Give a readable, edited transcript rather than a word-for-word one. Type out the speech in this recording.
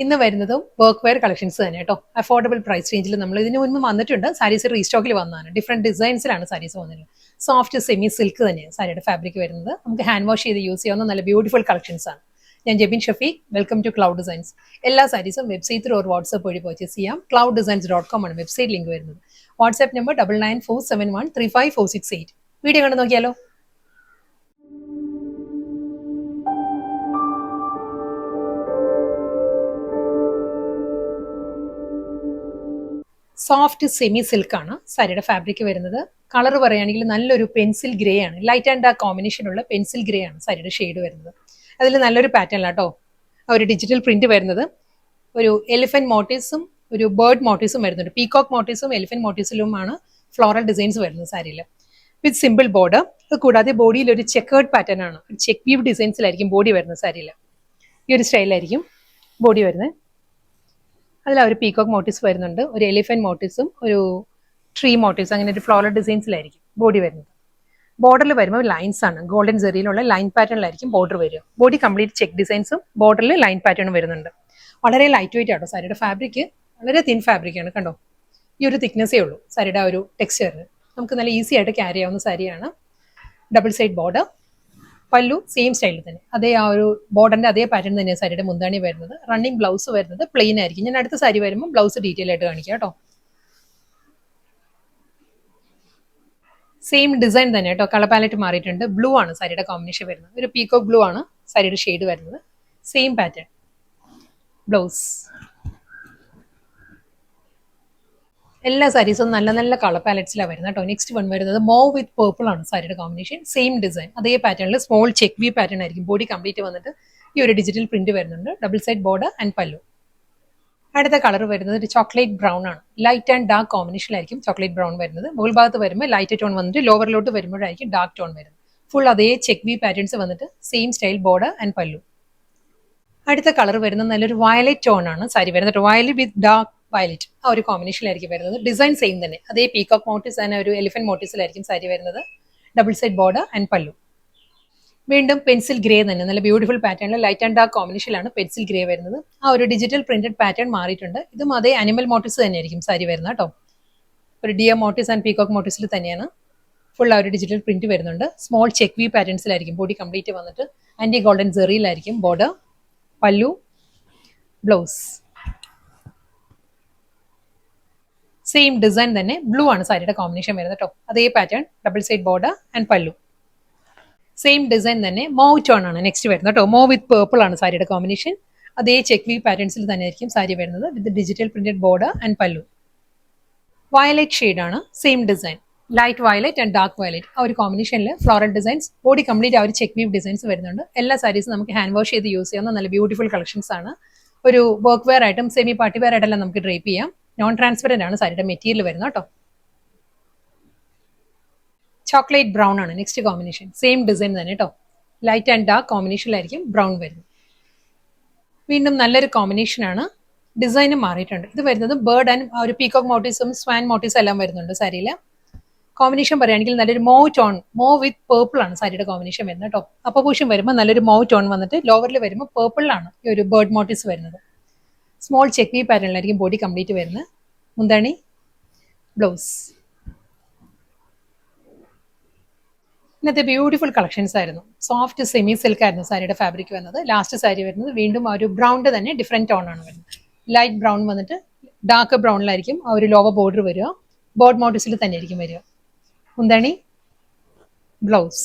ഇന്ന് വരുന്നതും work wear collections തന്നെ കേട്ടോ. അഫോർഡബിൾ പ്രൈസ് റേഞ്ചിൽ നമ്മൾ ഇതിന് മുൻപ് വന്നിട്ടുണ്ട്. സാരീസ് റീസ്റ്റോക്കിൽ വന്നതാണ്. ഡിഫറെന്റ് ഡിസൈൻസിലാണ് സാരീസ് വന്നിട്ടുള്ളത്. സോഫ്റ്റ് സെമി സിൽക്ക് തന്നെയാണ് സാരിയുടെ ഫാബ്രിക് വരുന്നത്. നമുക്ക് ഹാൻഡ് വാഷ് ചെയ്ത് യൂസ് ചെയ്യാവുന്ന നല്ല ബ്യൂട്ടിഫുൾ കളക്ഷൻസ് ആണ്. ഞാൻ Jebin Shafeeq. Welcome to Cloud Designs. എല്ലാ സാരീസും വെബ്സൈറ്റ് ത്രൂ വാട്സ്ആപ്പ് വഴി പർച്ചേസ് ചെയ്യാം. clouddesigns.com ആണ് വെബ്സൈറ്റ് ലിങ്ക് വരുന്നത്. WhatsApp number 9947135468. വീഡിയോ കണ്ടു നോക്കിയാലോ. സോഫ്റ്റ് സെമി സിൽക്ക് ആണ് സാരിയുടെ ഫാബ്രിക് വരുന്നത്. കളർ പറയുകയാണെങ്കിൽ നല്ലൊരു പെൻസിൽ ഗ്രേ ആണ്. ലൈറ്റ് ആൻഡ് ഡാർക്ക് കോമ്പിനേഷനുള്ള പെൻസിൽ ഗ്രേ ആണ് സാരിയുടെ ഷെയ്ഡ് വരുന്നത്. അതിൽ നല്ലൊരു പാറ്റേൺ കേട്ടോ. ഒരു ഡിജിറ്റൽ പ്രിന്റ് വരുന്നത് ഒരു എലിഫന്റ് മോട്ടീവ്സും ഒരു ബേർഡ് മോട്ടീവ്സും വരുന്നുണ്ട്. പീകോക്ക് മോട്ടീവ്സും എലിഫന്റ് മോട്ടീവ്സിലുമാണ് ഫ്ലോറൽ ഡിസൈൻസ് വരുന്നത് സാരിയിൽ വിത്ത് സിമ്പിൾ ബോർഡർ. കൂടാതെ ബോഡിയിൽ ഒരു ചെക്കേർഡ് പാറ്റേൺ ആണ്. ചെക്ക് വീവ് ഡിസൈൻസിലായിരിക്കും ബോഡി വരുന്നത് സാരിയിൽ. ഈ ഒരു സ്റ്റൈലായിരിക്കും ബോഡി വരുന്നത്. അതിൽ ഒരു പീകോക്ക് മോട്ടീവ്സ് വരുന്നുണ്ട്. ഒരു എലിഫന്റ് മോട്ടീവ്സും ഒരു ട്രീ മോട്ടീവ്സ്, അങ്ങനെ ഒരു ഫ്ലോറൽ ഡിസൈൻസിലായിരിക്കും ബോഡി വരുന്നത്. ബോർഡറിൽ വരുമ്പോൾ ലൈൻസ് ആണ്. ഗോൾഡൻ സെറിയിലുള്ള ലൈൻ പാറ്റേണിലായിരിക്കും ബോർഡർ വരിക. ബോഡി കംപ്ലീറ്റ് ചെക്ക് ഡിസൈൻസും ബോർഡറിൽ ലൈൻ പാറ്റേണും വരുന്നുണ്ട്. വളരെ ലൈറ്റ് വെയിറ്റ് ആട്ടോ സാരിയുടെ ഫാബ്രിക്. വളരെ തിൻ ഫാബ്രിക് ആണ് കണ്ടോ. ഈ ഒരു തിക്നെസ്സേ ഉള്ളൂ സാരിയുടെ ഒരു ടെക്സ്ചറിന്. നമുക്ക് നല്ല ഈസി ആയിട്ട് ക്യാരി ചെയ്യാവുന്ന സാരിയാണ്. Double side border. പല്ലു സെയിം സ്റ്റൈലിൽ തന്നെ അതേ ആ ഒരു ബോർഡറിന്റെ അതേ പാറ്റേൺ തന്നെയാണ് സാരിയുടെ മുന്താണി വരുന്നത്. റണ്ണിങ് ബ്ലൗസ് വരുന്നത് പ്ലെയിൻ ആയിരിക്കും. ഞാൻ അടുത്ത സാരി വരുമ്പോൾ ബ്ലൗസ് ഡീറ്റെയിൽ ആയിട്ട് കാണിക്കാം കേട്ടോ. സെയിം ഡിസൈൻ തന്നെ കേട്ടോ. കളർ പാലറ്റ് മാറിയിട്ടുണ്ട്. ബ്ലൂ ആണ് സാരിയുടെ കോമ്പിനേഷൻ വരുന്നത്. ഒരു പീകോക്ക് ബ്ലൂ ആണ് സാരിയുടെ ഷെയ്ഡ് വരുന്നത്. Same pattern blouse. എല്ലാ സാരീസും നല്ല നല്ല കളർ പാലറ്റ്സിലാണ് വരുന്നത് കേട്ടോ. നെക്സ്റ്റ് വൺ വരുന്നത് മോവ് വിത്ത് പേർപ്പിൾ ആണ് സാരിയുടെ കോമ്പിനേഷൻ. സെയിം ഡിസൈൻ അതേ പാറ്റേണിൽ സ്മോൾ ചെക്ക് വി പാറ്റേൺ ആയിരിക്കും. ബോഡി കംപ്ലീറ്റ് വന്നിട്ട് ഈ ഒരു ഡിജിറ്റൽ പ്രിന്റ് വരുന്നുണ്ട്. Double side border and pallu. അടുത്ത കളർ വരുന്നത് ഒരു ചോക്ലേറ്റ് ബ്രൗൺ ആണ്. ലൈറ്റ് ആൻഡ് ഡാർക്ക് കോമ്പിനേഷനിലായിരിക്കും ചോക്ലേറ്റ് ബ്രൗൺ വരുന്നത്. മുകൾ ഭാഗത്ത് വരുമ്പോൾ ലൈറ്റ് ടോൺ വന്നിട്ട് ലോവറിലോട്ട് വരുമ്പോഴായിരിക്കും ഡാർക്ക് ടോൺ വരുന്നത്. ഫുൾ അതേ ചെക്ക് വി പാറ്റേൺസ് വന്നിട്ട് same style border and pallu. അടുത്ത കളർ വരുന്നത് നല്ലൊരു വയലറ്റ് ടോൺ ആണ് സാരി വരുന്നത്. വയലറ്റ് വിത്ത് ഡാർക്ക് വയലറ്റ് ആ ഒരു കോമ്പിനേഷനിലായിരിക്കും വരുന്നത്. ഡിസൈൻ സെയിം തന്നെ അതേ പീകോക്ക് മോട്ടീവ്സ് ആൻഡ് ഒരു എലിഫന്റ് മോട്ടീവ്സിലായിരിക്കും സാരി വരുന്നത്. ഡബിൾ സൈഡ് ബോർഡർ ആൻഡ് പല്ലു. വീണ്ടും പെൻസിൽ ഗ്രേ തന്നെ നല്ല ബ്യൂട്ടിഫുൾ പാറ്റേണിൽ ലൈറ്റ് ആൻഡ് ഡാർക്ക് കോമ്പിനേഷനിലാണ് പെൻസിൽ ഗ്രേ വരുന്നത്. ആ ഒരു ഡിജിറ്റൽ പ്രിന്റഡ് പാറ്റേൺ മാറിയിട്ടുണ്ട്. ഇതും അതേ അനിമൽ മോട്ടീവ്സ് തന്നെയായിരിക്കും സാരി വരുന്നത് കേട്ടോ. ഒരു ഡിയർ മോട്ടീവ്സ് ആൻഡ് പീകോക്ക് മോട്ടീവ്സിൽ തന്നെയാണ് ഫുൾ ആ ഒരു ഡിജിറ്റൽ പ്രിന്റ് വരുന്നുണ്ട്. സ്മോൾ ചെക്ക് വി പാറ്റേൺസിലായിരിക്കും ബോഡി കംപ്ലീറ്റ് വന്നിട്ട്. ആൻറ്റി ഗോൾഡൻ സെറിയിലായിരിക്കും border, pallu, blouse. Same design തന്നെ ബ്ലൂ ആണ് സാരിയുടെ കോമ്പിനേഷൻ വരുന്നത് കേട്ടോ. അതേ pattern double side border and pallu. Same design തന്നെ മോവ് ടോൺ ആണ് നെക്സ്റ്റ് വരുന്നത് കേട്ടോ. മോവ് വിത്ത് പേർപ്പിൾ ആണ് സാരിയുടെ കോമ്പിനേഷൻ. അതേ ചെക്ക് വി പാറ്റേൺസിൽ തന്നെ ആയിരിക്കും സാരി വരുന്നത് വിത്ത് ഡിജിറ്റൽ പ്രിന്റഡ് ബോർഡർ ആൻഡ് പല്ലു. വയലറ്റ് ഷെയ്ഡ് ആണ്. Same design light violet and dark violet ആ ഒരു കോമ്പിനേഷനിൽ ഫ്ലോറൽ ഡിസൈൻസ്. ബോഡി കംപ്ലീറ്റ് ആ ഒരു ചെക്ക് വീവ് ഡിസൈൻസ് വരുന്നുണ്ട്. എല്ലാ സാരീസും നമുക്ക് ഹാൻഡ് വാഷ് ചെയ്ത് യൂസ് ചെയ്യാവുന്ന നല്ല ബ്യൂട്ടിഫുൾ കളക്ഷൻസ് ആണ്. ഒരു വർക്ക് വെയർ ആയിട്ടും സെമി പാർട്ടി വെയർ ആയിട്ടെല്ലാം നമുക്ക് ഡ്രേപ്പ് ചെയ്യാം. നോൺ ട്രാൻസ്പെറന്റ് ആണ് സാരിയുടെ മെറ്റീരിയൽ വരുന്നത് കേട്ടോ. ചോക്ലേറ്റ് ബ്രൗൺ ആണ് നെക്സ്റ്റ് കോമ്പിനേഷൻ. സെയിം ഡിസൈൻ തന്നെ കേട്ടോ. ലൈറ്റ് ആൻഡ് ഡാർക്ക് കോമ്പിനേഷനിലായിരിക്കും ബ്രൗൺ വരുന്നത്. വീണ്ടും നല്ലൊരു കോമ്പിനേഷൻ ആണ്. ഡിസൈനും മാറിയിട്ടുണ്ട്. ഇത് വരുന്നത് ബേർഡ് ആൻഡ് ഒരു പീകോക്ക് മോട്ടീവ്സും സ്വാൻ മോട്ടീവ്സും എല്ലാം വരുന്നുണ്ട് സാരിയിൽ. കോമ്പിനേഷൻ പറയുകയാണെങ്കിൽ നല്ലൊരു mauve tone, mauve with purple ആണ് സാരിയുടെ കോമ്പിനേഷൻ വരുന്നത് കേട്ടോ. അപ്പോസിഷൻ വരുമ്പോൾ നല്ലൊരു മോവ് ടോൺ വന്നിട്ട് ലോവറിൽ വരുമ്പോൾ പേർപ്പിളാണ് ഈ ഒരു ബേർഡ് മോട്ടീവ്സ് വരുന്നത്. സ്മോൾ ചെക്ക് വി പാറ്റേണിലായിരിക്കും ബോഡി കംപ്ലീറ്റ് വരുന്നത്. മുന്താണി, ബ്ലൗസ്. ഇന്നത്തെ ബ്യൂട്ടിഫുൾ കളക്ഷൻസ് ആയിരുന്നു. സോഫ്റ്റ് സെമി സിൽക്ക് ആയിരുന്നു സാരിയുടെ ഫാബ്രിക് വരുന്നത്. ലാസ്റ്റ് സാരി വരുന്നത് വീണ്ടും ആ ഒരു ബ്രൗണിന്റെ തന്നെ ഡിഫറെന്റ് ടോൺ ആണ് വരുന്നത്. ലൈറ്റ് ബ്രൗൺ വന്നിട്ട് ഡാർക്ക് ബ്രൗണിലായിരിക്കും ആ ഒരു ലോവർ ബോർഡർ വരിക. ബോർഡ് മോട്ടീവ്സിൽ തന്നെ ആയിരിക്കും വരിക. മുന്താണി, ബ്ലൗസ്.